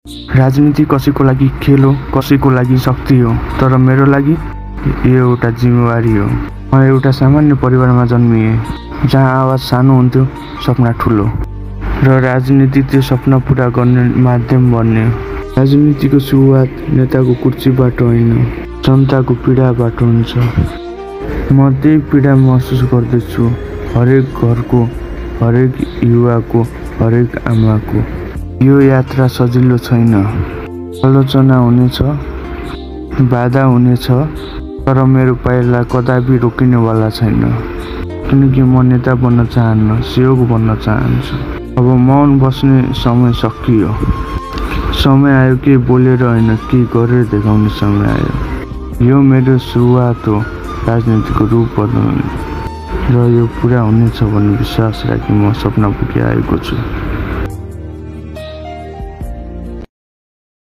राजनीति कसैको लागि खेल हो, कसैको लागि शक्ति हो, तर मेरो लागि यो एउटा जिम्मेवारी हो। म एउटा सामान्य परिवारमा जन्मिएँ जहाँ आवाज सानो हुन्थ्यो, सपना ठुलो, र राजनीति त्यो सपना पुरा गर्ने माध्यम बन्यो। राजनीतिको सुरुवात नेताको कुर्सीबाट होइन, जनताको पीडाबाट हुन्छ। म त्यही पीडा महसुस गर्दैछु, हरेक घरको, हरेक युवाको, हरेक आमाको। यो यात्रा सजिलो छैन, आलोचना हुनेछ, बाधा हुनेछ, तर मेरो पाइला कदापि रोकिनेवाला छैन, किनकि म नेता बन्न चाहन्न, सेवक बन्न चाहन्छु। अब मौन बस्ने समय सकियो। समय आयो केही बोलेर होइन, केही गरेर देखाउने समय आयो। यो मेरो सुरुवात हो राजनीतिको रूप बदल्ने, र यो पुरा हुनेछ भन्ने विश्वास राखी म सपना पुगिआएको छु।